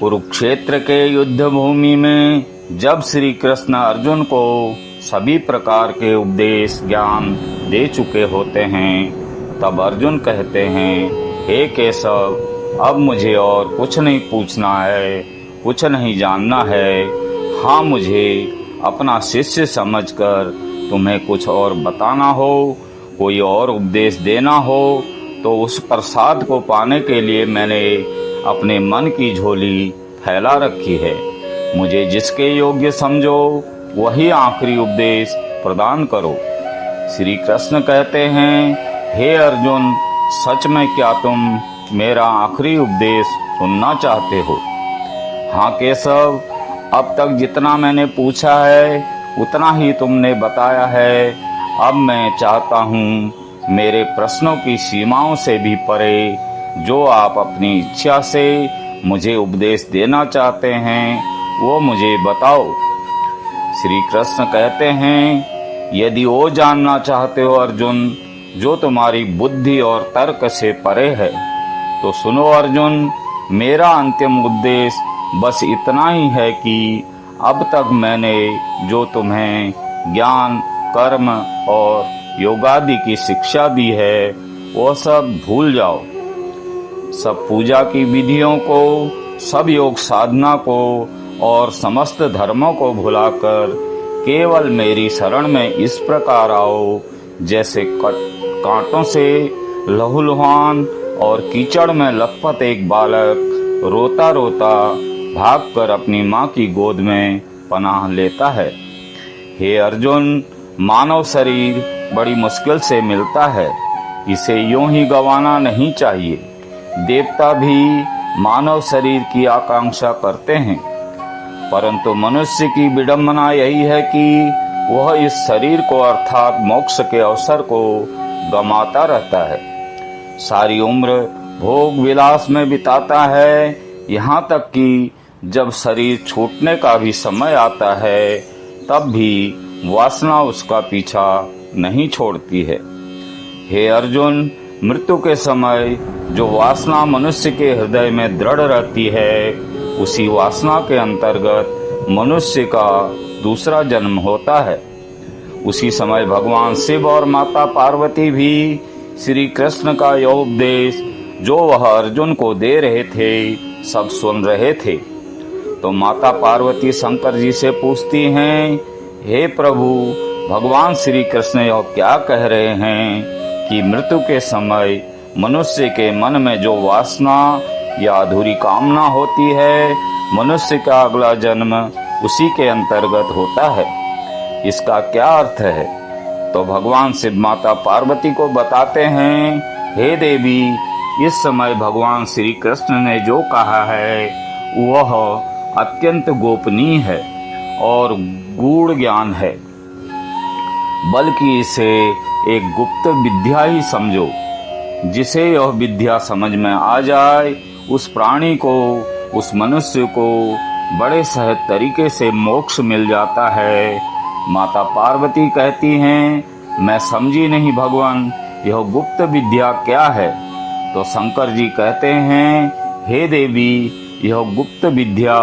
कुरुक्षेत्र के युद्ध भूमि में जब श्री कृष्ण अर्जुन को सभी प्रकार के उपदेश ज्ञान दे चुके होते हैं, तब अर्जुन कहते हैं, हे केशव, अब मुझे और कुछ नहीं पूछना है, कुछ नहीं जानना है। हाँ, मुझे अपना शिष्य समझकर तुम्हें कुछ और बताना हो, कोई और उपदेश देना हो, तो उस प्रसाद को पाने के लिए मैंने अपने मन की झोली फैला रखी है। मुझे जिसके योग्य समझो वही आखिरी उपदेश प्रदान करो। श्री कृष्ण कहते हैं, हे अर्जुन, सच में क्या तुम मेरा आखिरी उपदेश सुनना चाहते हो? हाँ केशव, अब तक जितना मैंने पूछा है उतना ही तुमने बताया है। अब मैं चाहता हूँ मेरे प्रश्नों की सीमाओं से भी परे जो आप अपनी इच्छा से मुझे उपदेश देना चाहते हैं वो मुझे बताओ। श्री कृष्ण कहते हैं, यदि वो जानना चाहते हो अर्जुन जो तुम्हारी बुद्धि और तर्क से परे है, तो सुनो अर्जुन, मेरा अंतिम उद्देश्य बस इतना ही है कि अब तक मैंने जो तुम्हें ज्ञान, कर्म और योगादि की शिक्षा दी है वो सब भूल जाओ। सब पूजा की विधियों को, सब योग साधना को और समस्त धर्मों को भुलाकर केवल मेरी शरण में इस प्रकार आओ जैसे कांटों से लहूलुहान और कीचड़ में लथपथ एक बालक रोता रोता भागकर अपनी माँ की गोद में पनाह लेता है। हे अर्जुन, मानव शरीर बड़ी मुश्किल से मिलता है, इसे यूं ही गंवाना नहीं चाहिए। देवता भी मानव शरीर की आकांक्षा करते हैं, परंतु मनुष्य की विडंबना यही है कि वह इस शरीर को अर्थात मोक्ष के अवसर को गंवाता रहता है। सारी उम्र भोग विलास में बिताता है, यहाँ तक कि जब शरीर छूटने का भी समय आता है तब भी वासना उसका पीछा नहीं छोड़ती है। हे अर्जुन, मृत्यु के समय जो वासना मनुष्य के हृदय में दृढ़ रहती है, उसी वासना के अंतर्गत मनुष्य का दूसरा जन्म होता है। उसी समय भगवान शिव और माता पार्वती भी श्री कृष्ण का यह उपदेश जो वह अर्जुन को दे रहे थे सब सुन रहे थे। तो माता पार्वती शंकर जी से पूछती हैं, हे प्रभु, भगवान श्री कृष्ण यह क्या कह रहे हैं कि मृत्यु के समय मनुष्य के मन में जो वासना या अधूरी कामना होती है, मनुष्य का अगला जन्म उसी के अंतर्गत होता है। इसका क्या अर्थ है? तो भगवान शिव माता पार्वती को बताते हैं, हे देवी, इस समय भगवान श्री कृष्ण ने जो कहा है वह अत्यंत गोपनीय है और गूढ़ ज्ञान है, बल्कि इसे एक गुप्त विद्या ही समझो। जिसे यह विद्या समझ में आ जाए उस प्राणी को, उस मनुष्य को बड़े सहज तरीके से मोक्ष मिल जाता है। माता पार्वती कहती हैं, मैं समझी नहीं भगवान, यह गुप्त विद्या क्या है? तो शंकर जी कहते हैं, हे देवी, यह गुप्त विद्या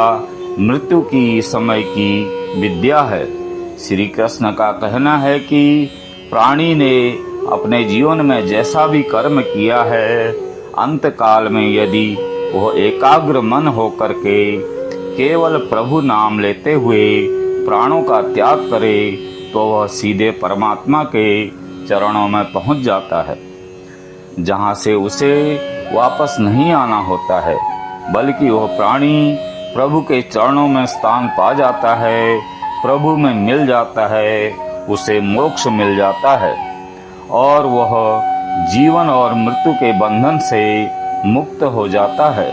मृत्यु की समय की विद्या है। श्री कृष्ण का कहना है कि प्राणी ने अपने जीवन में जैसा भी कर्म किया है, अंत काल में यदि वह एकाग्र मन होकर के केवल प्रभु नाम लेते हुए प्राणों का त्याग करे तो वह सीधे परमात्मा के चरणों में पहुंच जाता है, जहां से उसे वापस नहीं आना होता है, बल्कि वह प्राणी प्रभु के चरणों में स्थान पा जाता है, प्रभु में मिल जाता है, उसे मोक्ष मिल जाता है और वह जीवन और मृत्यु के बंधन से मुक्त हो जाता है।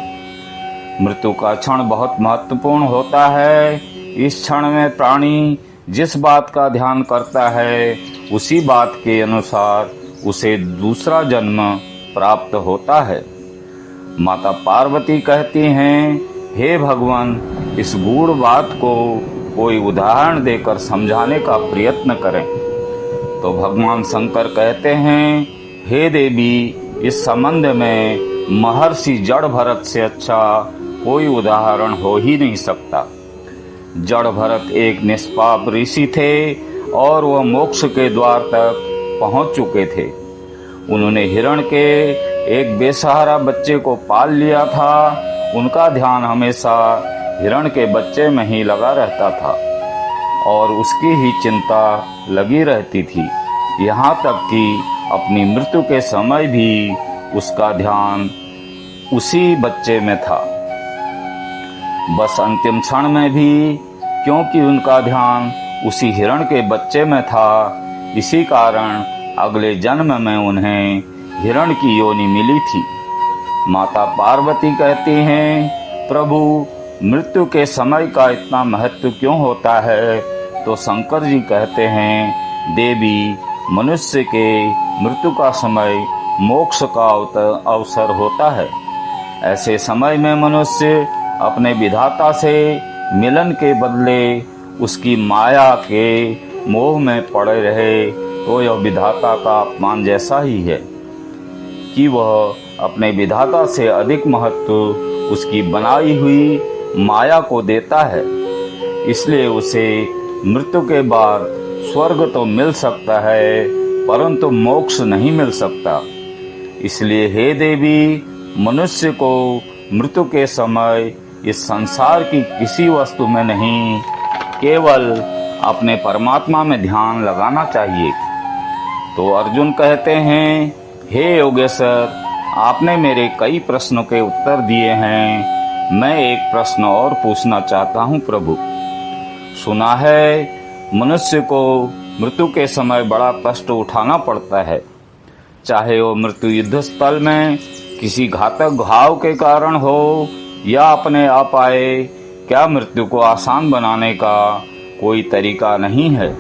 मृत्यु का क्षण बहुत महत्वपूर्ण होता है। इस क्षण में प्राणी जिस बात का ध्यान करता है उसी बात के अनुसार उसे दूसरा जन्म प्राप्त होता है। माता पार्वती कहती हैं, हे भगवान, इस गूढ़ बात को कोई उदाहरण देकर समझाने का प्रयत्न करें। तो भगवान शंकर कहते हैं, हे देवी, इस संबंध में महर्षि जड़ भरत से अच्छा कोई उदाहरण हो ही नहीं सकता। जड़ भरत एक निष्पाप ऋषि थे और वह मोक्ष के द्वार तक पहुंच चुके थे। उन्होंने हिरण के एक बेसहारा बच्चे को पाल लिया था। उनका ध्यान हमेशा हिरण के बच्चे में ही लगा रहता था और उसकी ही चिंता लगी रहती थी, यहाँ तक कि अपनी मृत्यु के समय भी उसका ध्यान उसी बच्चे में था। बस अंतिम क्षण में भी क्योंकि उनका ध्यान उसी हिरण के बच्चे में था, इसी कारण अगले जन्म में उन्हें हिरण की योनि मिली थी। माता पार्वती कहती हैं, प्रभु मृत्यु के समय का इतना महत्व क्यों होता है? तो शंकर जी कहते हैं, देवी मनुष्य के मृत्यु का समय मोक्ष का अवसर होता है। ऐसे समय में मनुष्य अपने विधाता से मिलन के बदले उसकी माया के मोह में पड़े रहे तो यह विधाता का अपमान जैसा ही है कि वह अपने विधाता से अधिक महत्व उसकी बनाई हुई माया को देता है। इसलिए उसे मृत्यु के बाद स्वर्ग तो मिल सकता है परंतु मोक्ष नहीं मिल सकता। इसलिए हे देवी, मनुष्य को मृत्यु के समय इस संसार की किसी वस्तु में नहीं, केवल अपने परमात्मा में ध्यान लगाना चाहिए। तो अर्जुन कहते हैं, हे योगेश्वर, आपने मेरे कई प्रश्नों के उत्तर दिए हैं। मैं एक प्रश्न और पूछना चाहता हूँ प्रभु। सुना है मनुष्य को मृत्यु के समय बड़ा कष्ट उठाना पड़ता है, चाहे वो मृत्यु युद्ध स्थल में किसी घातक घाव के कारण हो या अपने आप आए। क्या मृत्यु को आसान बनाने का कोई तरीका नहीं है?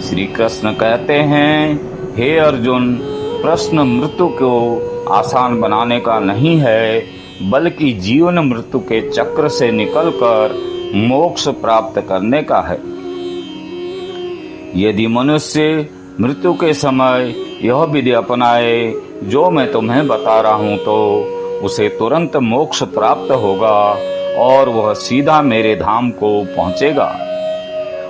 श्री कृष्ण कहते हैं, हे अर्जुन, प्रश्न मृत्यु को आसान बनाने का नहीं है, बल्कि जीवन मृत्यु के चक्र से निकलकर मोक्ष प्राप्त करने का है। यदि मनुष्य मृत्यु के समय यह विधि अपनाए जो मैं तुम्हें बता रहा हूँ, तो उसे तुरंत मोक्ष प्राप्त होगा और वह सीधा मेरे धाम को पहुँचेगा।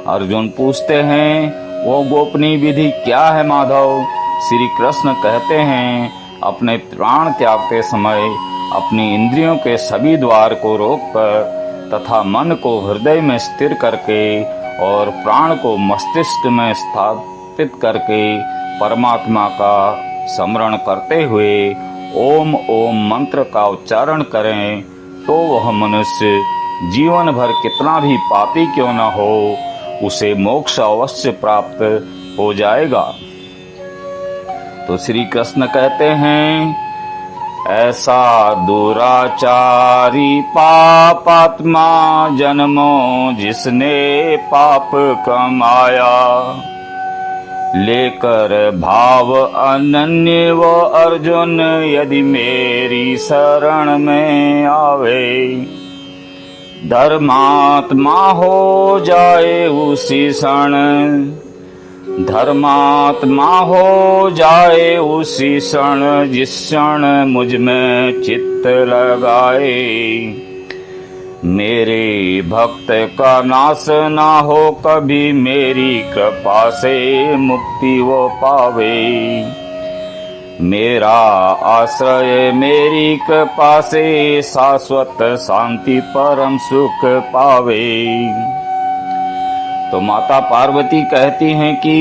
अर्जुन पूछते हैं, वो गोपनीय विधि क्या है माधव? श्री कृष्ण कहते हैं, अपने प्राण त्यागते समय अपनी इंद्रियों के सभी द्वार को रोककर तथा मन को हृदय में स्थिर करके और प्राण को मस्तिष्क में स्थापित करके परमात्मा का स्मरण करते हुए ओम ओम मंत्र का उच्चारण करें, तो वह मनुष्य जीवन भर कितना भी पापी क्यों न हो, उसे मोक्ष अवश्य प्राप्त हो जाएगा। तो श्री कृष्ण कहते हैं, ऐसा दुराचारी पापात्मा जन्मो जिसने पाप कमाया, लेकर भाव अनन्य वो अर्जुन यदि मेरी शरण में आवे, धर्मात्मा हो जाए उसी क्षण, धर्मात्मा हो जाए उसी क्षण, जिस क्षण मुझ में चित्त लगाए, मेरे भक्त का नाश ना हो कभी, मेरी कृपा से मुक्ति वो पावे, मेरा आश्रय मेरी कृपा से शाश्वत शांति परम सुख पावे। तो माता पार्वती कहती हैं कि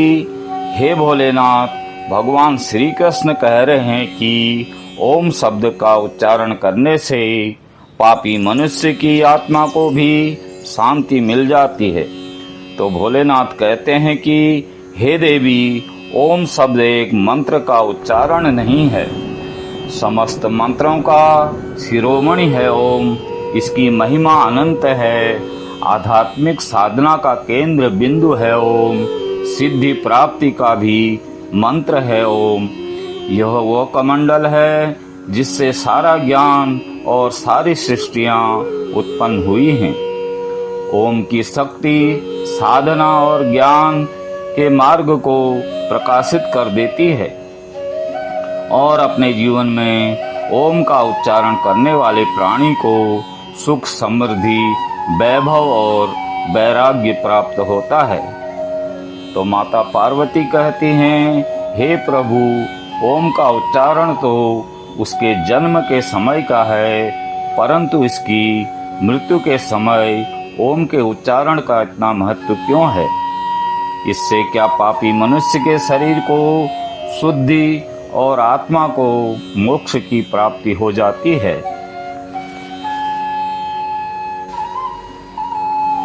हे भोलेनाथ, भगवान श्री कृष्ण कह रहे हैं कि ओम शब्द का उच्चारण करने से पापी मनुष्य की आत्मा को भी शांति मिल जाती है। तो भोलेनाथ कहते हैं कि हे देवी, ओम शब्द एक मंत्र का उच्चारण नहीं है, समस्त मंत्रों का शिरोमणि है ओम। इसकी महिमा अनंत है, आध्यात्मिक साधना का केंद्र बिंदु है ओम, सिद्धि प्राप्ति का भी मंत्र है ओम। यह वो कमंडल है जिससे सारा ज्ञान और सारी सृष्टियां उत्पन्न हुई हैं। ओम की शक्ति साधना और ज्ञान के मार्ग को प्रकाशित कर देती है और अपने जीवन में ओम का उच्चारण करने वाले प्राणी को सुख, समृद्धि, वैभव और वैराग्य प्राप्त होता है। तो माता पार्वती कहती हैं, हे प्रभु, ओम का उच्चारण तो उसके जन्म के समय का है, परंतु इसकी मृत्यु के समय ओम के उच्चारण का इतना महत्व क्यों है? इससे क्या पापी मनुष्य के शरीर को शुद्धि और आत्मा को मोक्ष की प्राप्ति हो जाती है।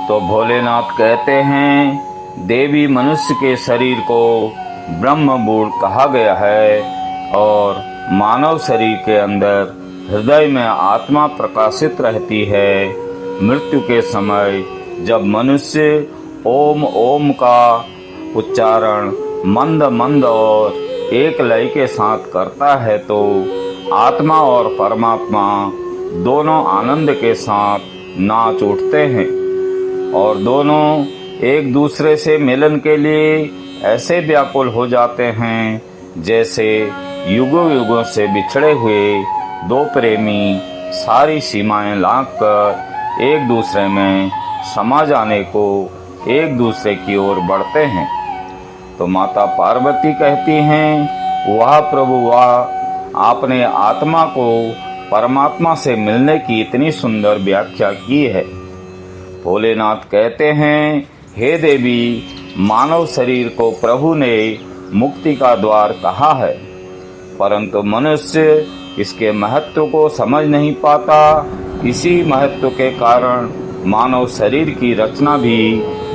तो भोलेनाथ कहते हैं, देवी मनुष्य के शरीर को ब्रह्मबूढ़ कहा गया है और मानव शरीर के अंदर हृदय में आत्मा प्रकाशित रहती है। मृत्यु के समय जब मनुष्य ओम ओम का उच्चारण मंद मंद और एक लय के साथ करता है तो आत्मा और परमात्मा दोनों आनंद के साथ नाच उठते हैं और दोनों एक दूसरे से मिलन के लिए ऐसे व्याकुल हो जाते हैं जैसे युगों युगों से बिछड़े हुए दो प्रेमी सारी सीमाएं लांघकर एक दूसरे में समा जाने को एक दूसरे की ओर बढ़ते हैं। तो माता पार्वती कहती हैं, वाह प्रभु वाह, आपने आत्मा को परमात्मा से मिलने की इतनी सुंदर व्याख्या की है। भोलेनाथ कहते हैं, हे देवी, मानव शरीर को प्रभु ने मुक्ति का द्वार कहा है, परंतु मनुष्य इसके महत्व को समझ नहीं पाता। इसी महत्व के कारण मानव शरीर की रचना भी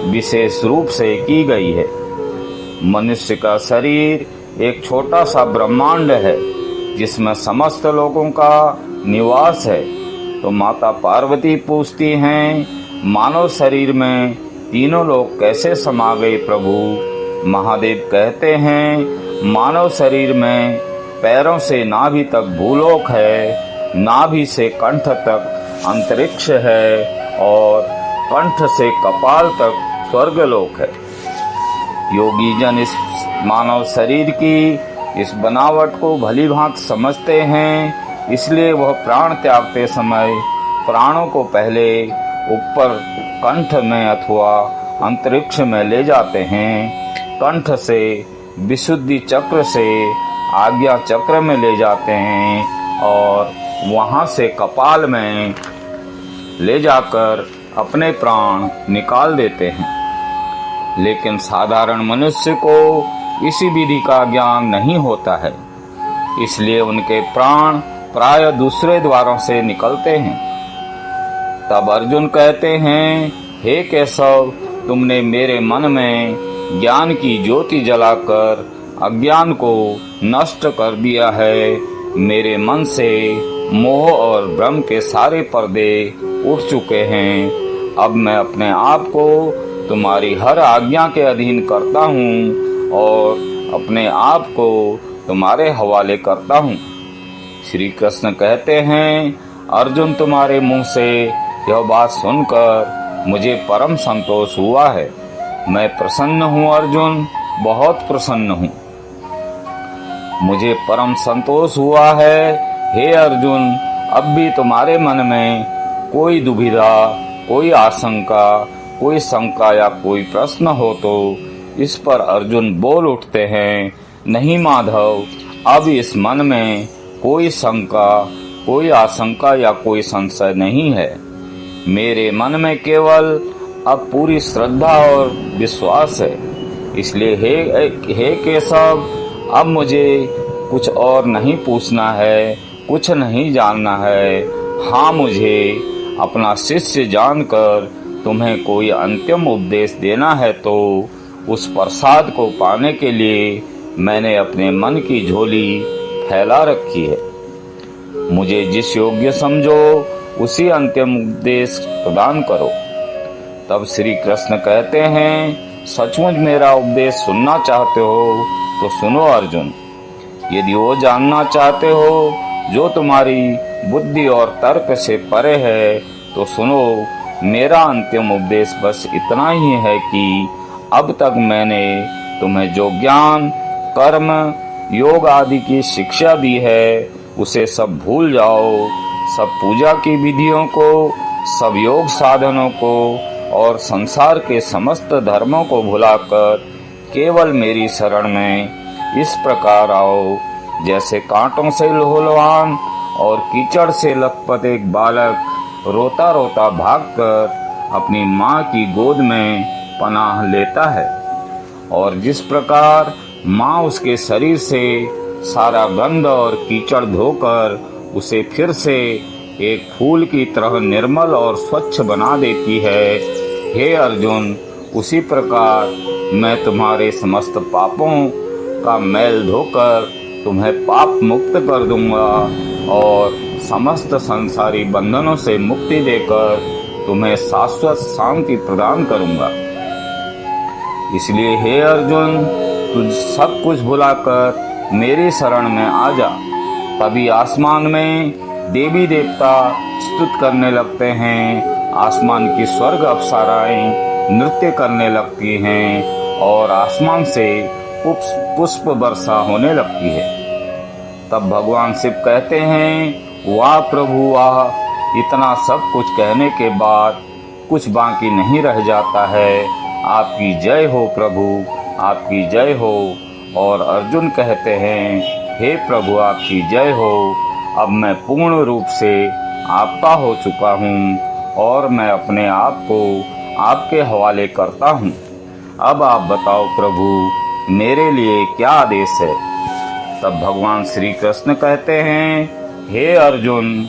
विशेष रूप से की गई है। मनुष्य का शरीर एक छोटा सा ब्रह्मांड है जिसमें समस्त लोगों का निवास है। तो माता पार्वती पूछती हैं, मानव शरीर में तीनों लोग कैसे समा गए प्रभु? महादेव कहते हैं, मानव शरीर में पैरों से नाभि तक भूलोक है, नाभि से कंठ तक अंतरिक्ष है और कंठ से कपाल तक स्वर्गलोक है। योगी जन इस मानव शरीर की इस बनावट को भली भांति समझते हैं, इसलिए वह प्राण त्यागते समय प्राणों को पहले ऊपर कंठ में अथवा अंतरिक्ष में ले जाते हैं। कंठ से विशुद्धि चक्र से आज्ञा चक्र में ले जाते हैं और वहां से कपाल में ले जाकर अपने प्राण निकाल देते हैं। लेकिन साधारण मनुष्य को इसी विधि का ज्ञान नहीं होता है, इसलिए उनके प्राण प्राय दूसरे द्वारों से निकलते हैं। तब अर्जुन कहते हैं, हे केशव, तुमने मेरे मन में ज्ञान की ज्योति जलाकर अज्ञान को नष्ट कर दिया है। मेरे मन से मोह और भ्रम के सारे पर्दे उठ चुके हैं। अब मैं अपने आप को तुम्हारी हर आज्ञा के अधीन करता हूँ और अपने आप को तुम्हारे हवाले करता हूँ। श्री कृष्ण कहते हैं, अर्जुन, तुम्हारे मुंह से यह बात सुनकर मुझे परम संतोष हुआ है। मैं प्रसन्न हूँ अर्जुन, बहुत प्रसन्न हूँ। मुझे परम संतोष हुआ है। हे अर्जुन, अब भी तुम्हारे मन में कोई दुविधा, कोई आशंका, कोई शंका या कोई प्रश्न हो तो इस पर अर्जुन बोल उठते हैं, नहीं माधव, अब इस मन में कोई शंका, कोई आशंका या कोई संशय नहीं है। मेरे मन में केवल अब पूरी श्रद्धा और विश्वास है। इसलिए हे केशव, अब मुझे कुछ और नहीं पूछना है, कुछ नहीं जानना है। हाँ, मुझे अपना शिष्य जानकर तुम्हें कोई अंतिम उपदेश देना है तो उस प्रसाद को पाने के लिए मैंने अपने मन की झोली फैला रखी है। मुझे जिस योग्य समझो उसी अंतिम उपदेश प्रदान करो। तब श्री कृष्ण कहते हैं, सचमुच मेरा उपदेश सुनना चाहते हो तो सुनो अर्जुन। यदि वो जानना चाहते हो जो तुम्हारी बुद्धि और तर्क से परे है तो सुनो। मेरा अंतिम उपदेश बस इतना ही है कि अब तक मैंने तुम्हें जो ज्ञान, कर्म, योग आदि की शिक्षा दी है उसे सब भूल जाओ। सब पूजा की विधियों को सब योग साधनों को और संसार के समस्त धर्मों को भुलाकर केवल मेरी शरण में इस प्रकार आओ जैसे कांटों से लहूलुहान और कीचड़ से लथपथ एक बालक रोता रोता भागकर अपनी माँ की गोद में पनाह लेता है, और जिस प्रकार माँ उसके शरीर से सारा गंध और कीचड़ धोकर उसे फिर से एक फूल की तरह निर्मल और स्वच्छ बना देती है, हे अर्जुन, उसी प्रकार मैं तुम्हारे समस्त पापों का मैल धोकर तुम्हें पाप मुक्त कर दूंगा और समस्त संसारी बंधनों से मुक्ति देकर तुम्हें शाश्वत शांति प्रदान करूंगा। इसलिए हे अर्जुन, तुझ सब कुछ भुलाकर मेरी शरण में आ जा। तभी आसमान में देवी देवता स्तुति करने लगते हैं, आसमान की स्वर्ग अप्सराएं नृत्य करने लगती हैं और आसमान से पुष्प वर्षा होने लगती है। तब भगवान शिव कहते हैं, वाह प्रभु वाह, इतना सब कुछ कहने के बाद कुछ बाकी नहीं रह जाता है। आपकी जय हो प्रभु, आपकी जय हो। और अर्जुन कहते हैं, हे प्रभु आपकी जय हो, अब मैं पूर्ण रूप से आपका हो चुका हूँ और मैं अपने आप को आपके हवाले करता हूँ। अब आप बताओ प्रभु, मेरे लिए क्या आदेश है? तब भगवान श्री कृष्ण कहते हैं, हे अर्जुन,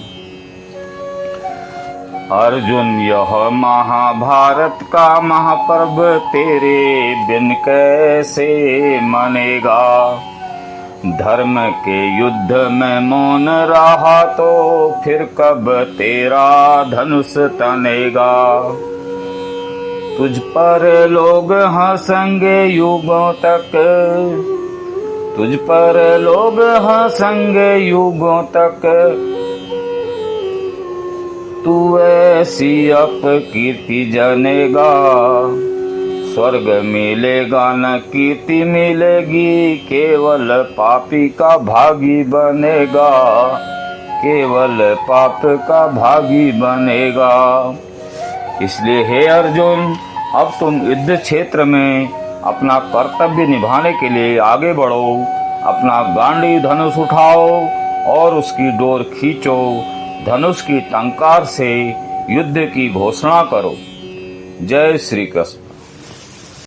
यह महाभारत का महापर्व तेरे बिन कैसे मनेगा। धर्म के युद्ध में मौन रहा तो फिर कब तेरा धनुष तनेगा। तुझ पर लोग हंसेंगे युगों तक, तुझ पर लोग हंसेंगे युगों तक। तू ऐसी अपकीर्ति जनेगा, स्वर्ग मिलेगा न कीर्ति मिलेगी। केवल पापी का भागी बनेगा, केवल पाप का भागी बनेगा। इसलिए हे अर्जुन, अब तुम युद्ध क्षेत्र में अपना कर्तव्य निभाने के लिए आगे बढ़ो। अपना गांडी धनुष उठाओ और उसकी डोर खींचो। धनुष की टंकार से युद्ध की घोषणा करो। जय श्री कृष्ण।